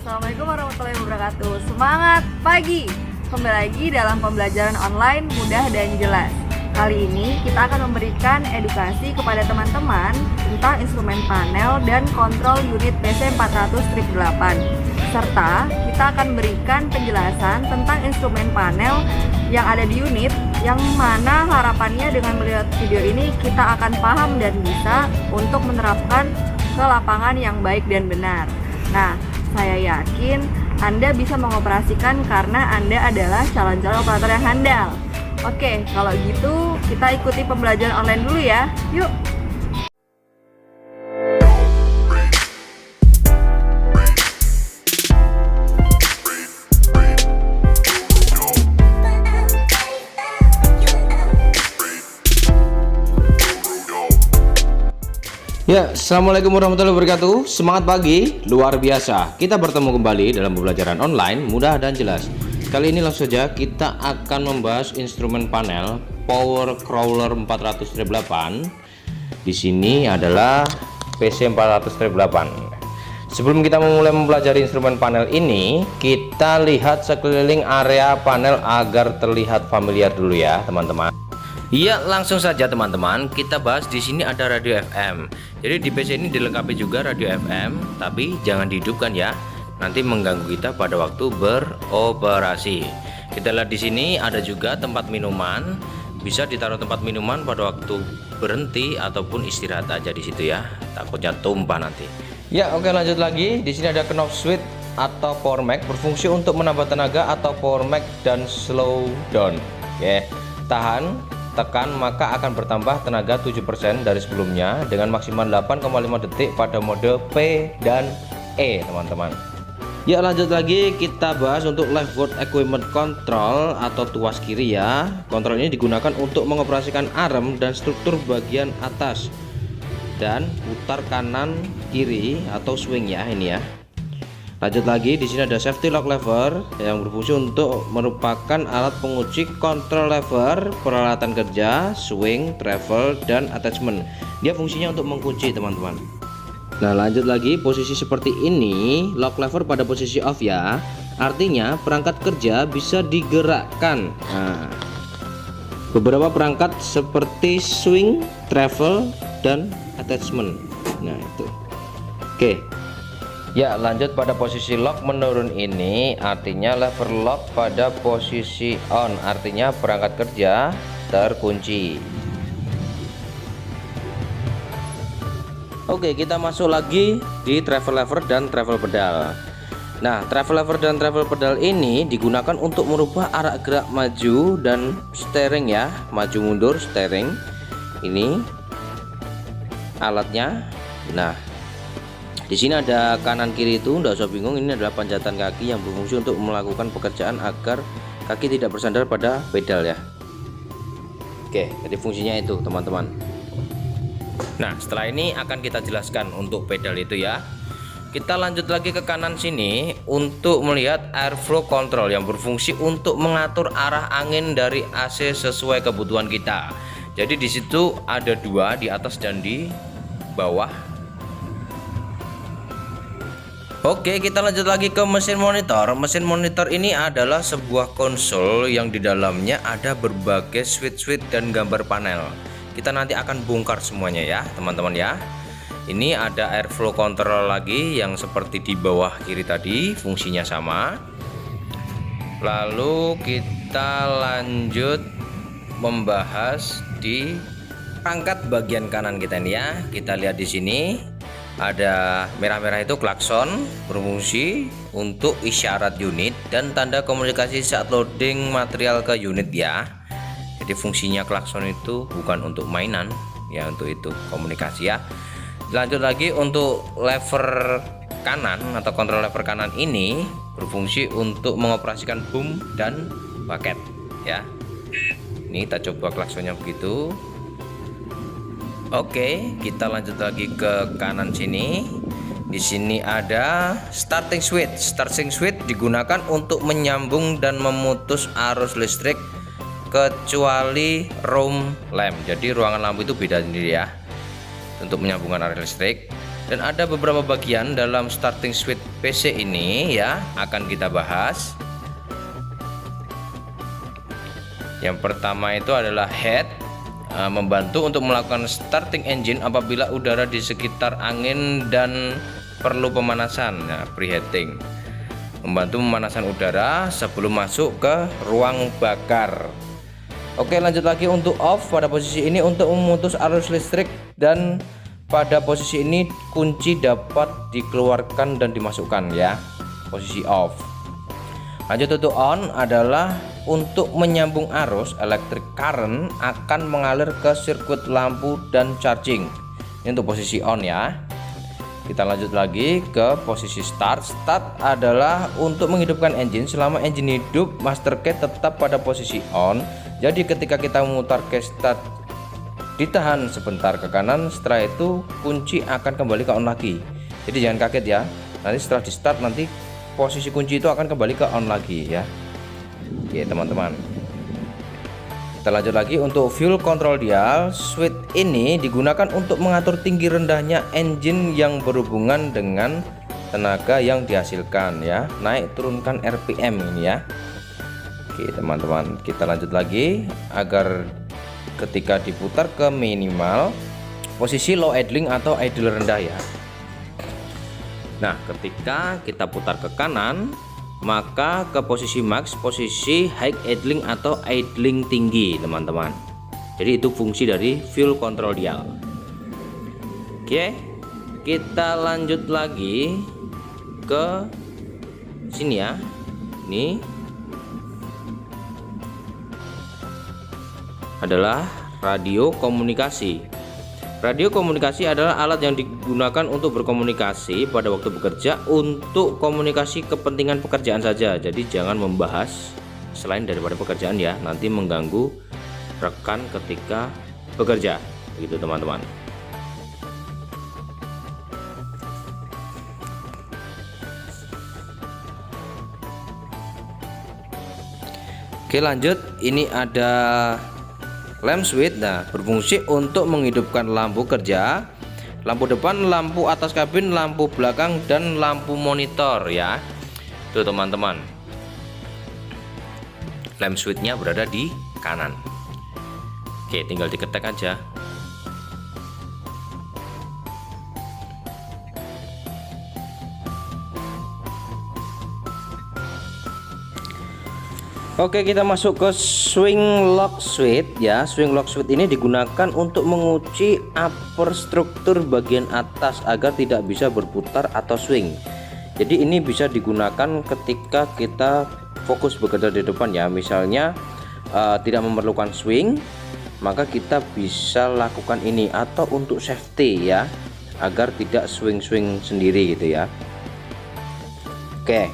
Assalamualaikum warahmatullahi wabarakatuh. Semangat pagi. Kembali lagi dalam pembelajaran online mudah dan jelas. Kali ini kita akan memberikan edukasi kepada teman-teman tentang instrumen panel dan kontrol unit PC 400/8. Serta kita akan berikan penjelasan tentang instrumen panel yang ada di unit, yang mana harapannya dengan melihat video ini kita akan paham dan bisa untuk menerapkan ke lapangan yang baik dan benar. Nah, saya yakin Anda bisa mengoperasikan karena Anda adalah calon-calon operator yang handal. Oke, kalau gitu kita ikuti pembelajaran online dulu ya. Yuk! Ya, assalamualaikum warahmatullahi wabarakatuh. Semangat pagi, luar biasa. Kita bertemu kembali dalam pembelajaran online mudah dan jelas. Kali ini langsung saja kita akan membahas instrumen panel Power Crawler 400/8. Di sini adalah PC 400/8. Sebelum kita memulai mempelajari instrumen panel ini, kita lihat sekeliling area panel agar terlihat familiar dulu ya, teman-teman. Iya, langsung saja teman-teman, kita bahas. Di sini ada radio FM. Jadi di PC ini dilengkapi juga radio FM, tapi jangan dihidupkan ya. Nanti mengganggu kita pada waktu beroperasi. Kita lihat di sini ada juga tempat minuman. Bisa ditaruh tempat minuman pada waktu berhenti ataupun istirahat aja di situ ya. Takutnya tumpah nanti. Ya, oke, lanjut lagi. Di sini ada knob switch atau power max, berfungsi untuk menambah tenaga atau power max dan slow down. Oke, tahan, tekan maka akan bertambah tenaga 7% dari sebelumnya dengan maksimal 8,5 detik pada mode P dan E, teman-teman. Ya, lanjut lagi kita bahas untuk leftward equipment control atau tuas kiri ya. Kontrol ini digunakan untuk mengoperasikan arm dan struktur bagian atas dan putar kanan kiri atau swing ya, ini ya. Lanjut lagi, di sini ada safety lock lever yang berfungsi untuk merupakan alat penguji kontrol lever, peralatan kerja, swing, travel, dan attachment. Dia fungsinya untuk mengunci, teman-teman. Nah, lanjut lagi, posisi seperti ini, lock lever pada posisi off ya. Artinya perangkat kerja bisa digerakkan. Nah, beberapa perangkat seperti swing, travel, dan attachment. Nah, itu. Oke. Ya, lanjut pada posisi lock menurun ini, artinya lever lock pada posisi on, artinya perangkat kerja terkunci. Oke, kita masuk lagi di travel lever dan travel pedal. Nah, travel lever dan travel pedal ini digunakan untuk merubah arah gerak maju dan steering ya, maju mundur steering. Ini alatnya. Nah, di sini ada kanan kiri, itu enggak usah bingung, ini adalah panjatan kaki yang berfungsi untuk melakukan pekerjaan agar kaki tidak bersandar pada pedal ya. Oke, jadi fungsinya itu teman-teman. Nah, setelah ini akan kita jelaskan untuk pedal itu ya. Kita lanjut lagi ke kanan sini untuk melihat airflow control yang berfungsi untuk mengatur arah angin dari AC sesuai kebutuhan kita. Jadi di situ ada dua, di atas dan di bawah. Oke, kita lanjut lagi ke mesin monitor. Mesin monitor ini adalah sebuah konsol yang di dalamnya ada berbagai switch-switch dan gambar panel. Kita nanti akan bongkar semuanya ya, teman-teman ya. Ini ada airflow control lagi yang seperti di bawah kiri tadi, fungsinya sama. Lalu kita lanjut membahas di perangkat bagian kanan kita nih ya. Kita lihat di sini. Ada merah-merah itu klakson, berfungsi untuk isyarat unit dan tanda komunikasi saat loading material ke unit ya. Jadi fungsinya klakson itu bukan untuk mainan ya, untuk itu komunikasi ya. Lanjut lagi untuk lever kanan atau kontrol lever kanan ini berfungsi untuk mengoperasikan boom dan bucket ya. Ini kita coba klaksonnya begitu. Oke, kita lanjut lagi ke kanan sini. Di sini ada starting switch. Starting switch digunakan untuk menyambung dan memutus arus listrik kecuali room lamp. Jadi ruangan lampu itu beda sendiri ya. Untuk menyambungkan arus listrik. Dan ada beberapa bagian dalam starting switch PC ini ya akan kita bahas. Yang pertama itu adalah head, membantu untuk melakukan starting engine apabila udara di sekitar angin dan perlu pemanasan. Nah, preheating, membantu pemanasan udara sebelum masuk ke ruang bakar. Oke, lanjut lagi untuk off. Pada posisi ini untuk memutus arus listrik, dan pada posisi ini kunci dapat dikeluarkan dan dimasukkan ya, posisi off. Lanjut untuk on adalah untuk menyambung arus elektrik, current akan mengalir ke sirkuit lampu dan charging. Ini untuk posisi on ya. Kita lanjut lagi ke posisi start. Start adalah untuk menghidupkan engine. Selama engine hidup, master key tetap pada posisi on. Jadi ketika kita memutar key start, ditahan sebentar ke kanan, setelah itu kunci akan kembali ke on lagi. Jadi jangan kaget ya, nanti setelah di start nanti posisi kunci itu akan kembali ke on lagi ya. Oke teman-teman, kita lanjut lagi untuk fuel control dial. Switch ini digunakan untuk mengatur tinggi rendahnya engine yang berhubungan dengan tenaga yang dihasilkan ya, naik turunkan RPM ini ya. Oke teman-teman, kita lanjut lagi agar ketika diputar ke minimal, posisi low idling atau idle rendah ya. Nah, ketika kita putar ke kanan, maka ke posisi max, posisi high idling atau idling tinggi teman-teman. Jadi itu fungsi dari fuel control dial. Oke, kita lanjut lagi ke sini ya. Ini adalah radio komunikasi. Radio komunikasi adalah alat yang digunakan untuk berkomunikasi pada waktu bekerja, untuk komunikasi kepentingan pekerjaan saja. Jadi jangan membahas selain daripada pekerjaan ya, nanti mengganggu rekan ketika bekerja. Begitu teman-teman. Oke lanjut, ini ada lamp switch. Nah, berfungsi untuk menghidupkan lampu kerja, lampu depan, lampu atas kabin, lampu belakang, dan lampu monitor ya. Tuh teman-teman, lamp switchnya berada di kanan. Oke, tinggal diketek aja. Oke, kita masuk ke swing lock switch ya. Swing lock switch ini digunakan untuk mengunci upper struktur bagian atas agar tidak bisa berputar atau swing. Jadi ini bisa digunakan ketika kita fokus bekerja di depan ya. Misalnya tidak memerlukan swing, maka kita bisa lakukan ini, atau untuk safety ya, agar tidak swing-swing sendiri gitu ya. Oke.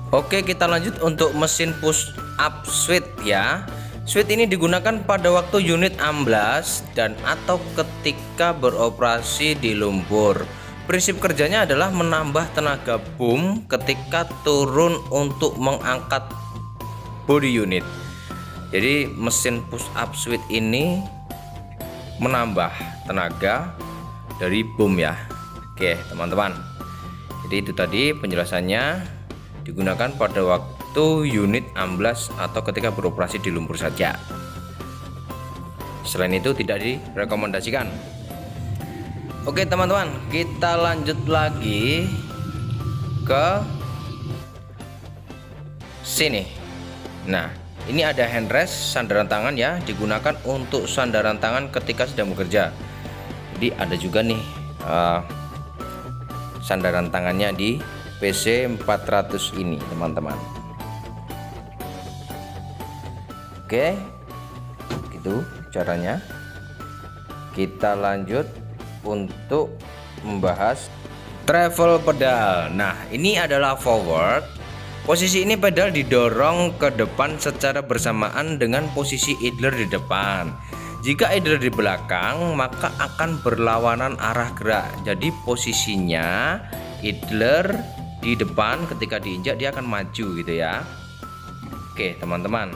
Oke, kita lanjut untuk mesin push up switch ya. Switch ini digunakan pada waktu unit amblas dan atau ketika beroperasi di lumpur. Prinsip kerjanya adalah menambah tenaga boom ketika turun untuk mengangkat body unit. Jadi mesin push up switch ini menambah tenaga dari boom ya. Oke teman-teman, jadi itu tadi penjelasannya. Digunakan pada waktu unit amblas atau ketika beroperasi di lumpur saja. Selain itu tidak direkomendasikan. Oke teman-teman, kita lanjut lagi ke sini. Nah, ini ada handrest, sandaran tangan ya, digunakan untuk sandaran tangan ketika sedang bekerja. Jadi ada juga nih sandaran tangannya di PC 400 ini teman-teman. Oke, gitu caranya. Kita lanjut untuk membahas travel pedal. Nah, ini adalah forward. Posisi ini pedal didorong ke depan secara bersamaan dengan posisi idler di depan. Jika idler di belakang, maka akan berlawanan arah gerak. Jadi posisinya idler di depan, ketika diinjak dia akan maju gitu ya. Oke teman-teman,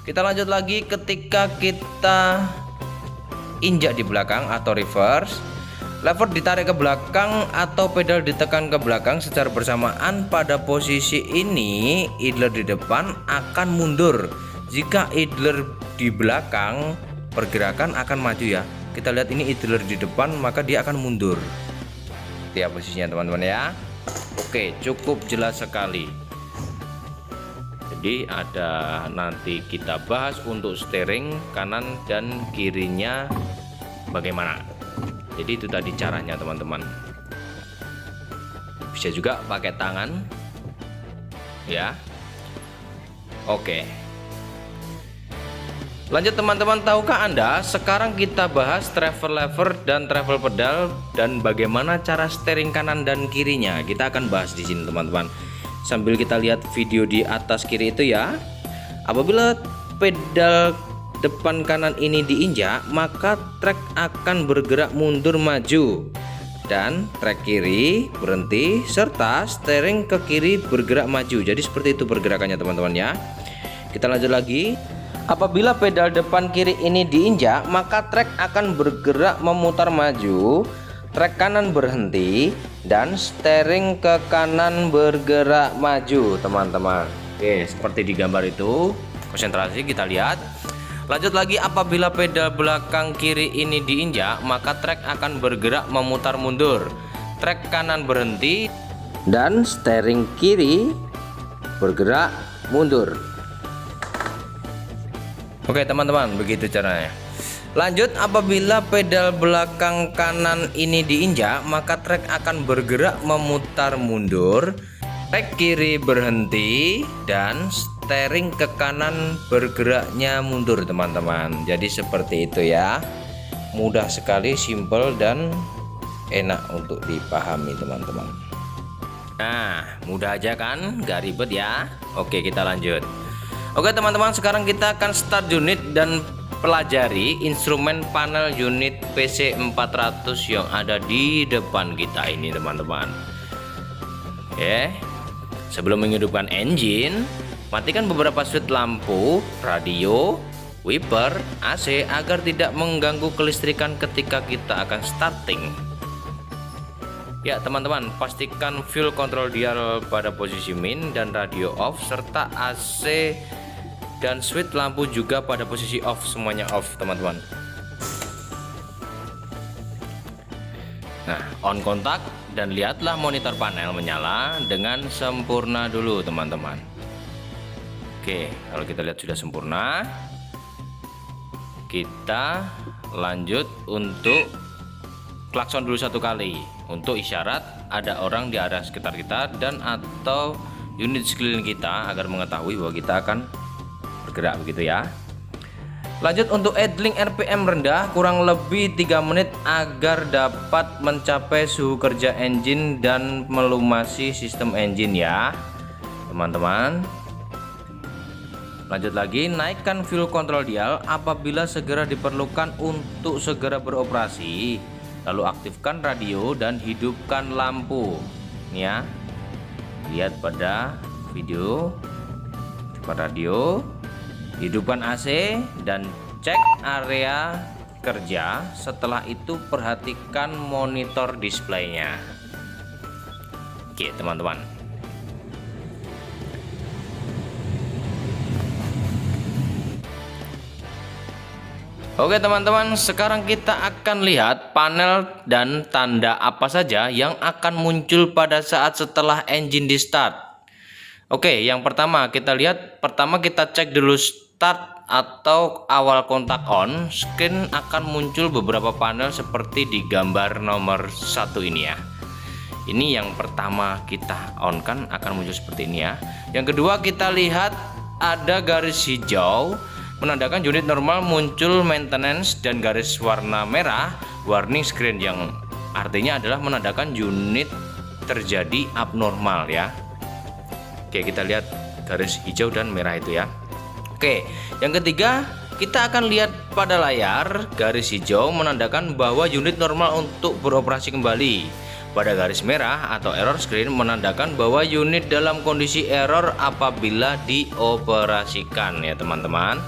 kita lanjut lagi. Ketika kita injak di belakang atau reverse, lever ditarik ke belakang atau pedal ditekan ke belakang secara bersamaan. Pada posisi ini idler di depan akan mundur. Jika idler di belakang, pergerakan akan maju ya. Kita lihat ini idler di depan, maka dia akan mundur. Ya posisinya teman-teman ya. Oke, cukup jelas sekali. Jadi ada nanti kita bahas untuk steering kanan dan kirinya bagaimana. Jadi itu tadi caranya teman-teman. Bisa juga pakai tangan ya. Oke. Lanjut teman-teman, tahukah Anda sekarang kita bahas travel lever dan travel pedal dan bagaimana cara steering kanan dan kirinya. Kita akan bahas di sini teman-teman. Sambil kita lihat video di atas kiri itu ya. Apabila pedal depan kanan ini diinjak, maka trek akan bergerak mundur maju dan trek kiri berhenti serta steering ke kiri bergerak maju. Jadi seperti itu pergerakannya teman-teman ya. Kita lanjut lagi. Apabila pedal depan kiri ini diinjak, maka trek akan bergerak memutar maju, trek kanan berhenti, dan steering ke kanan bergerak maju teman-teman. Oke, seperti di gambar itu. Konsentrasi, kita lihat. Lanjut lagi, apabila pedal belakang kiri ini diinjak, maka trek akan bergerak memutar mundur, trek kanan berhenti, dan steering kiri bergerak mundur. Oke teman-teman, begitu caranya. Lanjut, apabila pedal belakang kanan ini diinjak, maka trek akan bergerak memutar mundur, trek kiri berhenti, dan steering ke kanan bergeraknya mundur teman-teman. Jadi seperti itu ya. Mudah sekali, simple dan enak untuk dipahami teman-teman. Nah, mudah aja kan, gak ribet ya. Oke, kita lanjut. Oke teman-teman, sekarang kita akan start unit dan pelajari instrumen panel unit PC400 yang ada di depan kita ini teman-teman. Oke, sebelum menghidupkan engine, matikan beberapa switch lampu, radio, wiper, AC agar tidak mengganggu kelistrikan ketika kita akan starting. Ya teman-teman, pastikan fuel control dial pada posisi min dan radio off, serta AC dan switch lampu juga pada posisi off, semuanya off teman-teman. Nah, on kontak dan lihatlah monitor panel menyala dengan sempurna dulu teman-teman. Oke, kalau kita lihat sudah sempurna, kita lanjut untuk klakson dulu satu kali untuk isyarat ada orang di area sekitar kita dan atau unit sekeliling kita agar mengetahui bahwa kita akan bergerak begitu ya. Lanjut untuk idling RPM rendah kurang lebih 3 menit agar dapat mencapai suhu kerja engine dan melumasi sistem engine ya teman-teman. Lanjut lagi, naikkan fuel control dial apabila segera diperlukan untuk segera beroperasi. Lalu aktifkan radio dan hidupkan lampu. Ini ya, lihat pada video. Hidupkan radio, hidupkan AC dan cek area kerja. Setelah itu perhatikan monitor displaynya. Oke teman-teman. Oke teman-teman, sekarang kita akan lihat panel dan tanda apa saja yang akan muncul pada saat setelah engine di start. Oke, yang pertama kita lihat, kita cek dulu start atau awal kontak on. Screen akan muncul beberapa panel seperti di gambar nomor 1 ini ya. Ini yang pertama kita on kan akan muncul seperti ini ya. Yang kedua kita lihat ada garis hijau menandakan unit normal muncul maintenance dan garis warna merah warning screen yang artinya adalah menandakan unit terjadi abnormal ya. Oke, kita lihat garis hijau dan merah itu ya. Oke, yang ketiga kita akan lihat pada layar garis hijau menandakan bahwa unit normal untuk beroperasi kembali. pada garis merah atau error screen menandakan bahwa unit dalam kondisi error apabila dioperasikan ya teman-teman.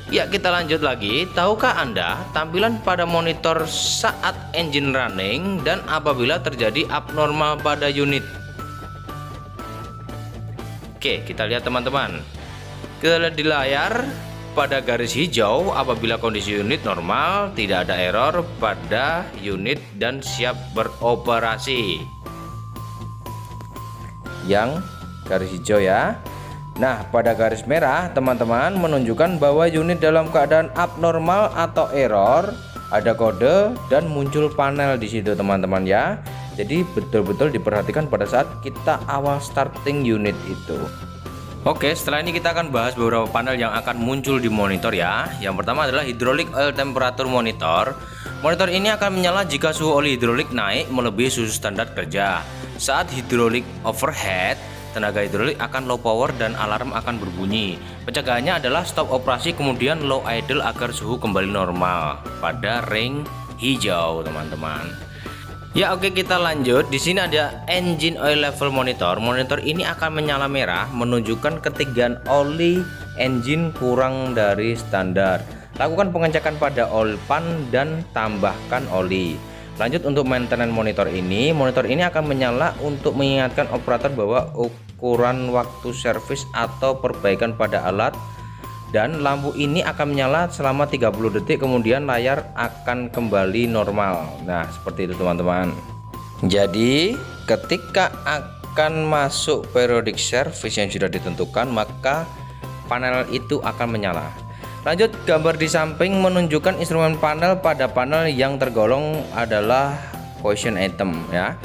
Ya, kita lanjut lagi. Tahukah Anda tampilan pada monitor saat engine running dan apabila terjadi abnormal pada unit? Oke, kita lihat teman-teman. Di layar pada garis hijau apabila kondisi unit normal, tidak ada error pada unit dan siap beroperasi. Yang garis hijau ya. Nah, pada garis merah teman-teman menunjukkan bahwa unit dalam keadaan abnormal atau error, ada kode dan muncul panel di situ teman-teman ya. Jadi betul-betul diperhatikan pada saat kita awal starting unit itu. Oke, setelah ini kita akan bahas beberapa panel yang akan muncul di monitor ya. Yang pertama adalah hydraulic oil temperature monitor. Monitor ini akan menyala jika suhu oli hidrolik naik melebihi suhu standar kerja. Saat hidrolik overhead, tenaga hidrolik akan low power dan alarm akan berbunyi. Pencegahannya adalah stop operasi kemudian low idle agar suhu kembali normal pada ring hijau teman-teman. Ya oke, kita lanjut. Di sini ada engine oil level monitor. Monitor ini akan menyala merah menunjukkan ketinggian oli engine kurang dari standar. Lakukan pengecekan pada oil pan dan tambahkan oli. Lanjut untuk maintenance monitor ini. Monitor ini akan menyala untuk mengingatkan operator bahwa ukuran waktu servis atau perbaikan pada alat, dan lampu ini akan menyala selama 30 detik kemudian layar akan kembali normal. Nah, seperti itu teman-teman. Jadi ketika akan masuk periodic service yang sudah ditentukan, maka panel itu akan menyala. Lanjut, gambar di samping menunjukkan instrumen panel. Pada panel yang tergolong adalah question item ya.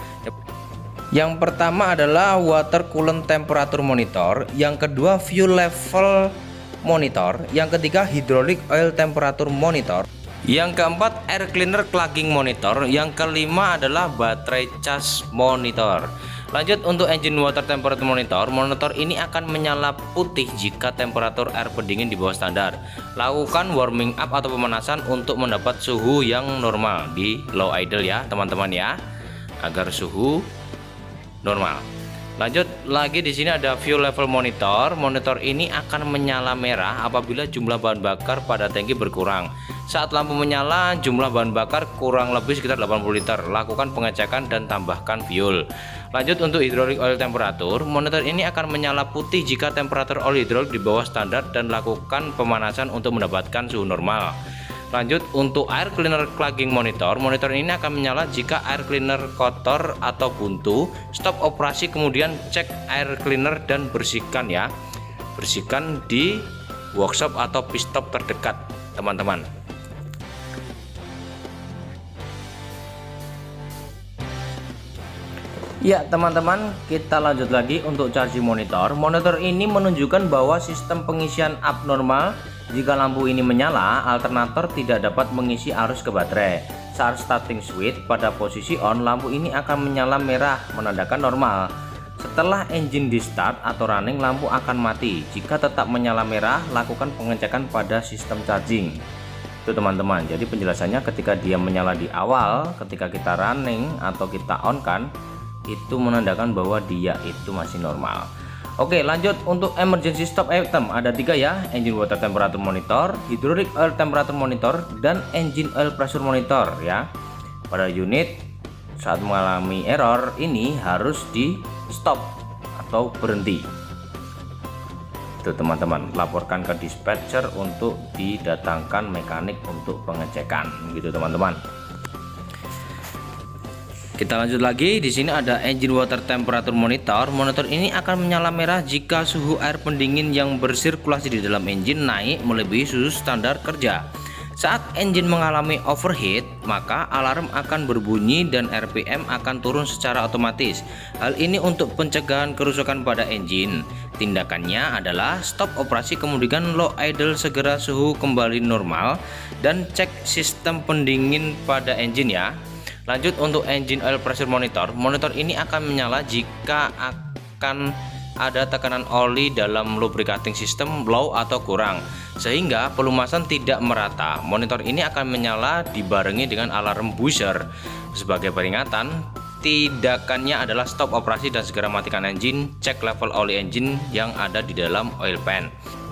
Yang pertama adalah water coolant temperature monitor, yang kedua fuel level monitor, yang ketiga hydraulic oil temperature monitor, yang keempat air cleaner clogging monitor, yang kelima adalah baterai charge monitor. Lanjut untuk engine water temperature monitor. Monitor ini akan menyala putih jika temperatur air pendingin di bawah standar. Lakukan warming up atau pemanasan untuk mendapat suhu yang normal di low idle ya teman-teman ya, agar suhu normal. Lanjut lagi, di sini ada fuel level monitor. Monitor ini akan menyala merah apabila jumlah bahan bakar pada tangki berkurang. Saat lampu menyala, jumlah bahan bakar kurang lebih sekitar 80 liter. Lakukan pengecekan dan tambahkan fuel. Lanjut untuk hydraulic oil temperature. Monitor ini akan menyala putih jika temperatur oli hidrolik di bawah standar dan lakukan pemanasan untuk mendapatkan suhu normal. Lanjut untuk air cleaner clogging monitor. Monitor ini akan menyala jika air cleaner kotor atau buntu. Stop operasi kemudian cek air cleaner dan bersihkan ya. Bersihkan di workshop atau pit stop terdekat teman-teman. Ya teman-teman, kita lanjut lagi untuk charging monitor. Monitor ini menunjukkan bahwa sistem pengisian abnormal. Jika lampu ini menyala, alternator tidak dapat mengisi arus ke baterai. Saat starting switch pada posisi on, lampu ini akan menyala merah menandakan normal. Setelah engine di start atau running, lampu akan mati. Jika tetap menyala merah, lakukan pengecekan pada sistem charging. Itu teman-teman. Jadi penjelasannya ketika dia menyala di awal, ketika kita running atau kita on kan, itu menandakan bahwa dia itu masih normal. Oke, lanjut untuk emergency stop item ada 3 ya, engine water temperature monitor, hydraulic oil temperature monitor, dan engine oil pressure monitor ya. Pada unit saat mengalami error ini harus di stop atau berhenti. Itu teman-teman, laporkan ke dispatcher untuk didatangkan mekanik untuk pengecekan gitu teman-teman. Kita lanjut lagi. Di sini ada engine water temperature monitor. Monitor ini akan menyala merah jika suhu air pendingin yang bersirkulasi di dalam engine naik melebihi suhu standar kerja. Saat engine mengalami overheat, maka alarm akan berbunyi dan RPM akan turun secara otomatis. Hal ini untuk pencegahan kerusakan pada engine. Tindakannya adalah stop operasi kemudian low idle, segera suhu kembali normal, dan cek sistem pendingin pada engine ya. Lanjut untuk engine oil pressure monitor. Monitor ini akan menyala jika akan ada tekanan oli dalam lubricating system low atau kurang, sehingga pelumasan tidak merata. Monitor ini akan menyala dibarengi dengan alarm buzzer. Sebagai peringatan, tindakannya adalah stop operasi dan segera matikan engine, cek level oli engine yang ada di dalam oil pan.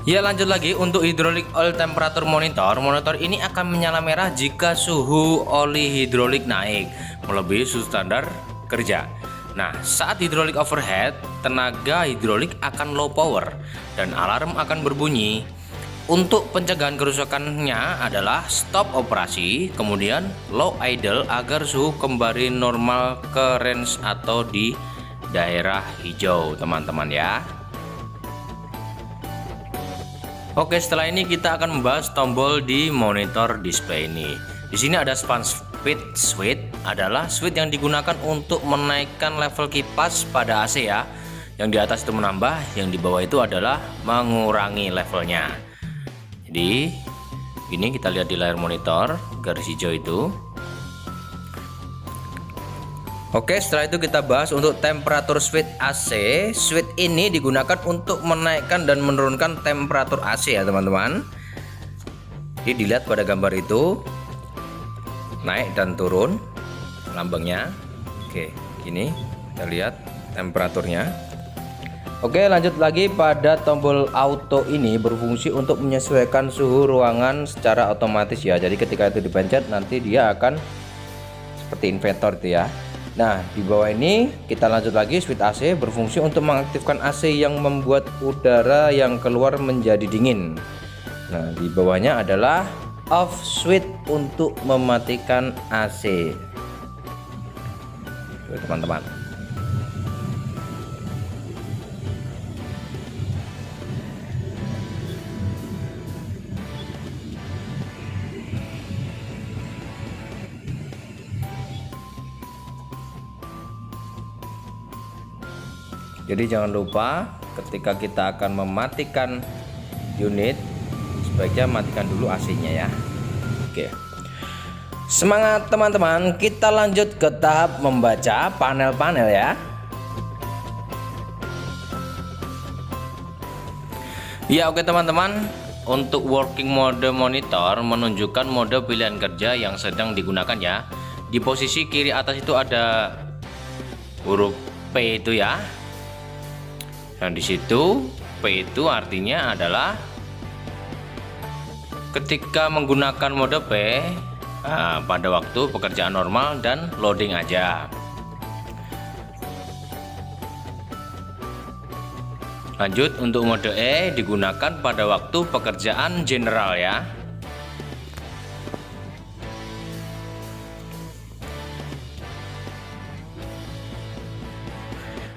Ya, lanjut lagi untuk hydraulic oil temperature monitor. Monitor ini akan menyala merah jika suhu oli hidrolik naik melebihi suhu standar kerja. Nah, saat hidrolik overhead, tenaga hidrolik akan low power dan alarm akan berbunyi. Untuk pencegahan kerusakannya adalah stop operasi, kemudian low idle agar suhu kembali normal ke range atau di daerah hijau, teman-teman ya. Oke, setelah ini kita akan membahas tombol di monitor display ini. Di sini ada span speed switch, adalah switch yang digunakan untuk menaikkan level kipas pada AC ya. Yang di atas itu menambah, yang di bawah itu adalah mengurangi levelnya. Jadi ini kita lihat di layar monitor, garis hijau itu. Oke, setelah itu kita bahas untuk temperatur switch AC. Switch ini digunakan untuk menaikkan dan menurunkan temperatur AC ya teman-teman. Jadi dilihat pada gambar itu, naik dan turun lambangnya. Oke, ini kita lihat temperaturnya. Oke, lanjut lagi pada tombol auto ini berfungsi untuk menyesuaikan suhu ruangan secara otomatis ya. Jadi ketika itu dipencet nanti dia akan seperti inverter itu ya. Nah, di bawah ini kita lanjut lagi, switch AC berfungsi untuk mengaktifkan AC yang membuat udara yang keluar menjadi dingin. Nah, di bawahnya adalah off switch untuk mematikan AC. Tuh, teman-teman. Jadi jangan lupa ketika kita akan mematikan unit, sebaiknya matikan dulu AC-nya ya. Oke. Semangat teman-teman, kita lanjut ke tahap membaca panel-panel ya. Ya, oke teman-teman, untuk working mode monitor menunjukkan mode pilihan kerja yang sedang digunakan ya. Di posisi kiri atas itu ada huruf P itu ya. Dan di situ P itu artinya adalah ketika menggunakan mode P pada waktu pekerjaan normal dan loading aja. Lanjut untuk mode E digunakan pada waktu pekerjaan general ya.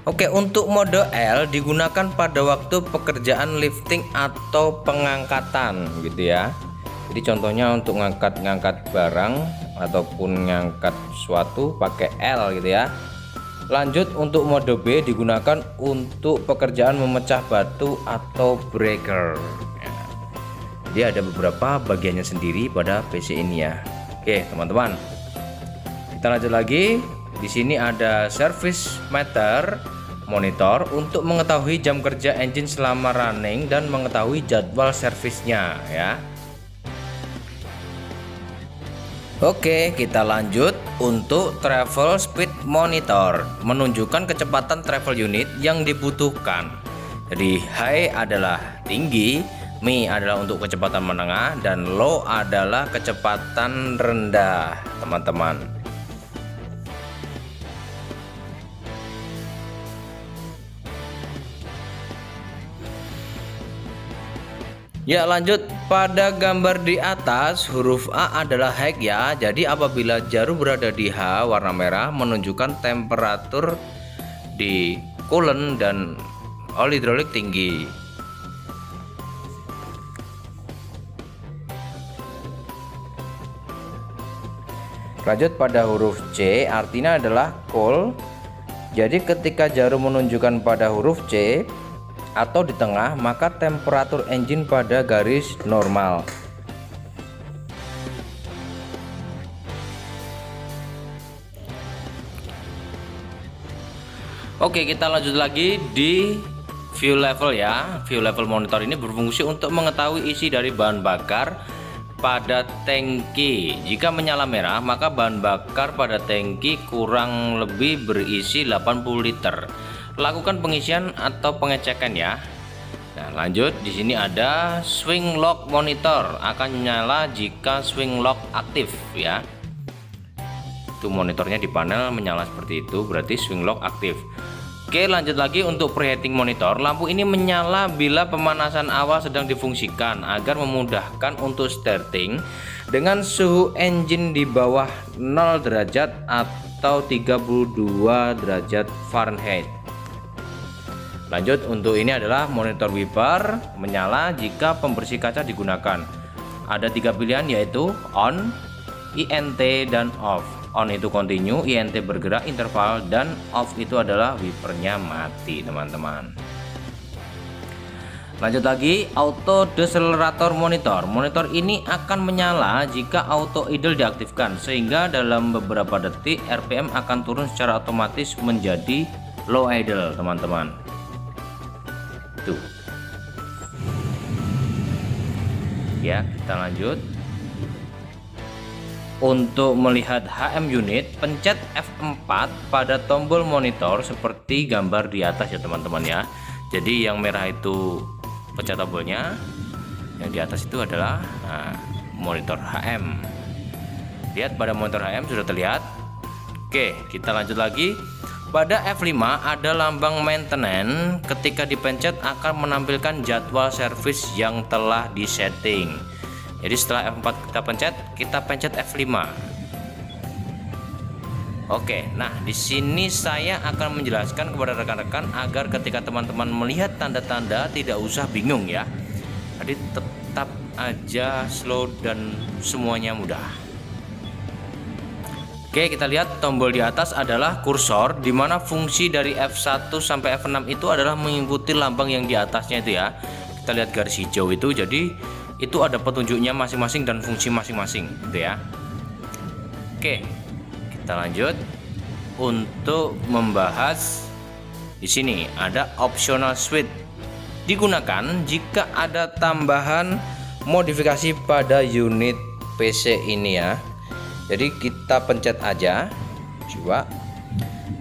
Oke, untuk mode L digunakan pada waktu pekerjaan lifting atau pengangkatan gitu ya. Jadi contohnya untuk ngangkat barang ataupun ngangkat sesuatu pakai L gitu ya. Lanjut untuk mode B digunakan untuk pekerjaan memecah batu atau breaker. Jadi ada beberapa bagiannya sendiri pada PC ini ya. Oke, teman-teman. Kita lanjut lagi. Di sini ada service meter monitor untuk mengetahui jam kerja engine selama running dan mengetahui jadwal servisnya ya. Oke, kita lanjut untuk travel speed monitor, menunjukkan kecepatan travel unit yang dibutuhkan. Jadi high adalah tinggi, Mi adalah untuk kecepatan menengah, dan low adalah kecepatan rendah teman-teman. Ya, lanjut pada gambar di atas, huruf A adalah high ya. Jadi apabila jarum berada di H warna merah menunjukkan temperatur di coolant dan oli hidrolik tinggi. Lanjut pada huruf C, artinya adalah cool. Jadi ketika jarum menunjukkan pada huruf C atau di tengah, maka temperatur engine pada garis normal. Oke, kita lanjut lagi di view level ya. View level monitor ini berfungsi untuk mengetahui isi dari bahan bakar pada tangki. Jika menyala merah, maka bahan bakar pada tangki kurang lebih berisi 80 liter. Lakukan pengisian atau pengecekan ya. Nah, lanjut, di sini ada swing lock monitor, akan nyala jika swing lock aktif ya. Itu monitornya di panel menyala seperti itu, berarti swing lock aktif. Oke, lanjut lagi untuk preheating monitor. Lampu ini menyala bila pemanasan awal sedang difungsikan agar memudahkan untuk starting dengan suhu engine di bawah 0 derajat atau 32 derajat Fahrenheit. Lanjut, untuk ini adalah monitor wiper menyala jika pembersih kaca digunakan. Ada 3 pilihan, yaitu on, INT, dan off. On itu continue, INT bergerak interval, dan off itu adalah wipernya mati teman-teman. Lanjut lagi, auto decelerator monitor. Monitor ini akan menyala jika auto idle diaktifkan, sehingga dalam beberapa detik RPM akan turun secara otomatis menjadi low idle teman-teman. Tuh ya, kita lanjut. Untuk melihat HM unit, pencet F4 pada tombol monitor seperti gambar di atas ya teman-teman ya. Jadi yang merah itu pencet tombolnya, yang di atas itu adalah monitor HM. Lihat, pada monitor HM sudah terlihat. Oke, kita lanjut lagi. Pada F5 ada lambang maintenance. Ketika dipencet akan menampilkan jadwal servis yang telah disetting. Jadi setelah F4 kita pencet F5. Oke, nah di sini saya akan menjelaskan kepada rekan-rekan agar ketika teman-teman melihat tanda-tanda tidak usah bingung ya. Jadi tetap aja slow dan semuanya mudah. Oke, kita lihat tombol di atas adalah kursor, di mana fungsi dari F1 sampai F6 itu adalah mengikuti lambang yang di atasnya itu ya. Kita lihat garis hijau itu, jadi itu ada petunjuknya masing-masing dan fungsi masing-masing gitu ya. Oke, kita lanjut untuk membahas. Di sini ada optional switch, digunakan jika ada tambahan modifikasi pada unit PC ini ya. Jadi kita pencet aja coba.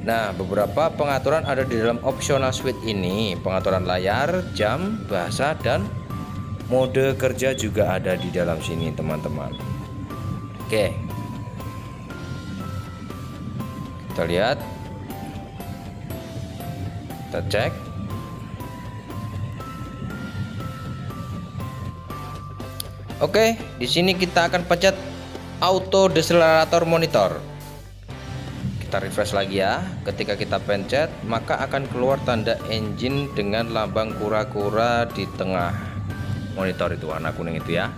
Nah, beberapa pengaturan ada di dalam optional switch ini. Pengaturan layar, jam, bahasa, dan mode kerja juga ada di dalam sini teman-teman. Oke, kita lihat, kita cek. Oke, di sini kita akan pencet auto decelerator monitor. Kita refresh lagi ya. Ketika kita pencet, maka akan keluar tanda engine dengan lambang kura-kura di tengah monitor itu, warna kuning itu ya.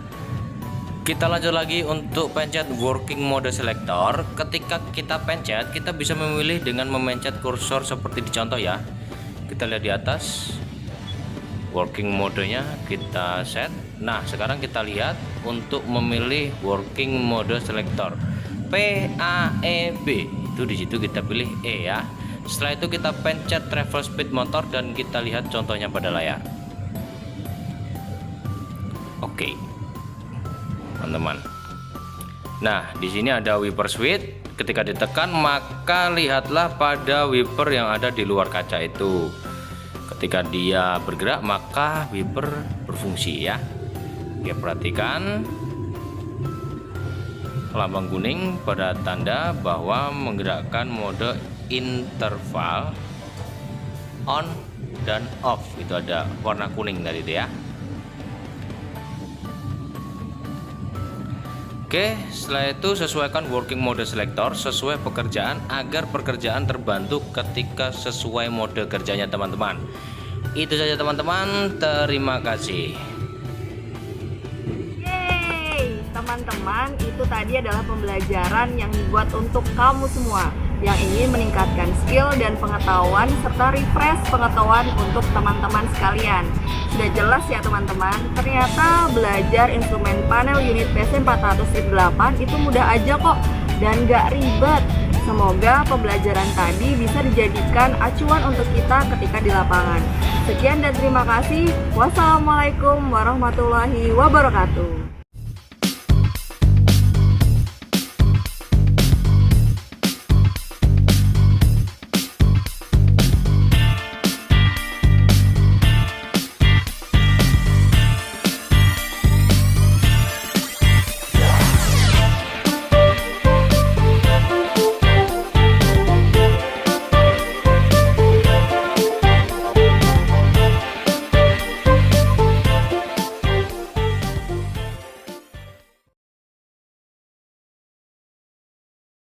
Kita lanjut lagi untuk pencet working mode selector. Ketika kita pencet, kita bisa memilih dengan memencet kursor seperti di contoh ya. Kita lihat di atas working modenya kita set. Nah, sekarang kita lihat untuk memilih working mode selector PAEB itu, di situ kita pilih E ya. Setelah itu kita pencet travel speed motor dan kita lihat contohnya pada layar. Oke, teman-teman. Nah, di sini ada wiper switch. Ketika ditekan, maka lihatlah pada wiper yang ada di luar kaca itu. Ketika dia bergerak, maka wiper berfungsi ya. Ya, perhatikan lambang kuning pada tanda bahwa menggerakkan mode interval on dan off. Itu ada warna kuning tadi itu ya. Oke, setelah itu sesuaikan working mode selector sesuai pekerjaan agar pekerjaan terbantu ketika sesuai mode kerjanya teman-teman. Itu saja teman-teman, terima kasih. Yeay, teman-teman, itu tadi adalah pembelajaran yang dibuat untuk kamu semua yang ingin meningkatkan skill dan pengetahuan serta refresh pengetahuan untuk teman-teman sekalian. Sudah jelas ya teman-teman, ternyata belajar instrumen panel unit PC 408 itu mudah aja kok dan gak ribet. Semoga pembelajaran tadi bisa dijadikan acuan untuk kita ketika di lapangan. Sekian dan terima kasih. Wassalamualaikum warahmatullahi wabarakatuh.